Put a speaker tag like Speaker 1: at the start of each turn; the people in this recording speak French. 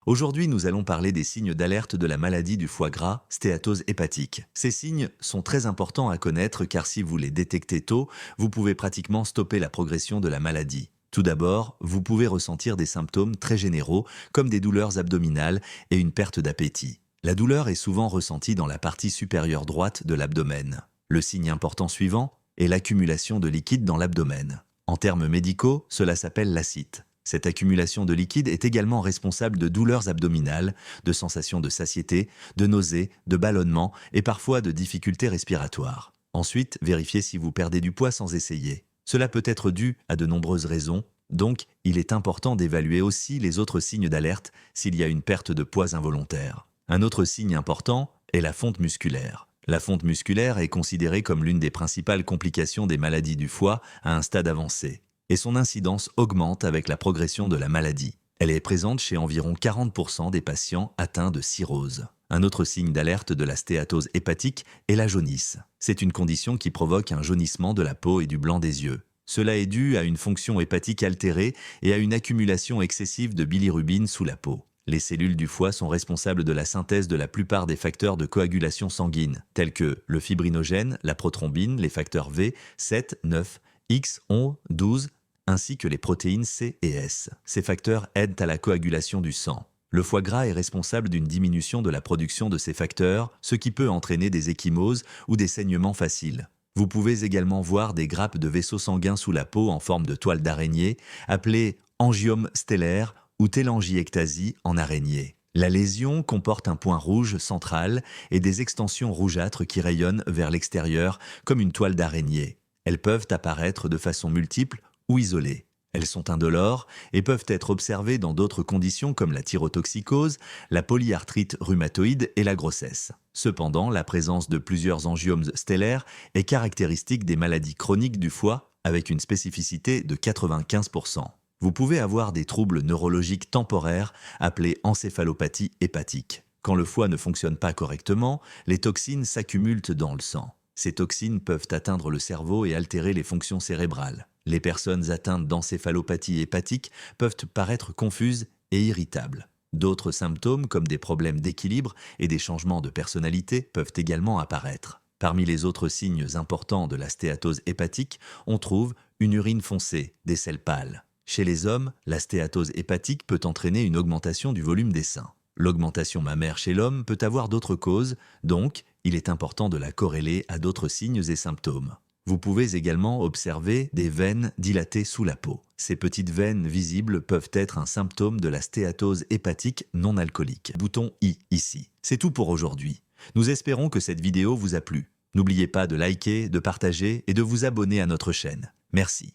Speaker 1: Aujourd'hui, nous allons parler des signes d'alerte de la maladie du foie gras, stéatose hépatique. Ces signes sont très importants à connaître car si vous les détectez tôt, vous pouvez pratiquement stopper la progression de la maladie. Tout d'abord, vous pouvez ressentir des symptômes très généraux comme des douleurs abdominales et une perte d'appétit. La douleur est souvent ressentie dans la partie supérieure droite de l'abdomen. Le signe important suivant est l'accumulation de liquide dans l'abdomen. En termes médicaux, cela s'appelle l'ascite. Cette accumulation de liquide est également responsable de douleurs abdominales, de sensations de satiété, de nausées, de ballonnements et parfois de difficultés respiratoires. Ensuite, vérifiez si vous perdez du poids sans essayer. Cela peut être dû à de nombreuses raisons, donc il est important d'évaluer aussi les autres signes d'alerte s'il y a une perte de poids involontaire. Un autre signe important est la fonte musculaire. La fonte musculaire est considérée comme l'une des principales complications des maladies du foie à un stade avancé, et son incidence augmente avec la progression de la maladie. Elle est présente chez environ 40% des patients atteints de cirrhose. Un autre signe d'alerte de la stéatose hépatique est la jaunisse. C'est une condition qui provoque un jaunissement de la peau et du blanc des yeux. Cela est dû à une fonction hépatique altérée et à une accumulation excessive de bilirubine sous la peau. Les cellules du foie sont responsables de la synthèse de la plupart des facteurs de coagulation sanguine, tels que le fibrinogène, la prothrombine, les facteurs V, 7, 9, X, 11, 12, ainsi que les protéines C et S. Ces facteurs aident à la coagulation du sang. Le foie gras est responsable d'une diminution de la production de ces facteurs, ce qui peut entraîner des ecchymoses ou des saignements faciles. Vous pouvez également voir des grappes de vaisseaux sanguins sous la peau en forme de toile d'araignée, appelées angiome stellaire ou télangiectasie en araignée. La lésion comporte un point rouge central et des extensions rougeâtres qui rayonnent vers l'extérieur comme une toile d'araignée. Elles peuvent apparaître de façon multiple ou isolées. Elles sont indolores et peuvent être observées dans d'autres conditions comme la thyrotoxicose, la polyarthrite rhumatoïde et la grossesse. Cependant, la présence de plusieurs angiomes stellaires est caractéristique des maladies chroniques du foie avec une spécificité de 95%. Vous pouvez avoir des troubles neurologiques temporaires appelés encéphalopathie hépatique. Quand le foie ne fonctionne pas correctement, les toxines s'accumulent dans le sang. Ces toxines peuvent atteindre le cerveau et altérer les fonctions cérébrales. Les personnes atteintes d'encéphalopathie hépatique peuvent paraître confuses et irritables. D'autres symptômes comme des problèmes d'équilibre et des changements de personnalité peuvent également apparaître. Parmi les autres signes importants de la stéatose hépatique, on trouve une urine foncée, des selles pâles. Chez les hommes, la stéatose hépatique peut entraîner une augmentation du volume des seins. L'augmentation mammaire chez l'homme peut avoir d'autres causes, donc il est important de la corréler à d'autres signes et symptômes. Vous pouvez également observer des veines dilatées sous la peau. Ces petites veines visibles peuvent être un symptôme de la stéatose hépatique non alcoolique. Bouton I ici. C'est tout pour aujourd'hui. Nous espérons que cette vidéo vous a plu. N'oubliez pas de liker, de partager et de vous abonner à notre chaîne. Merci.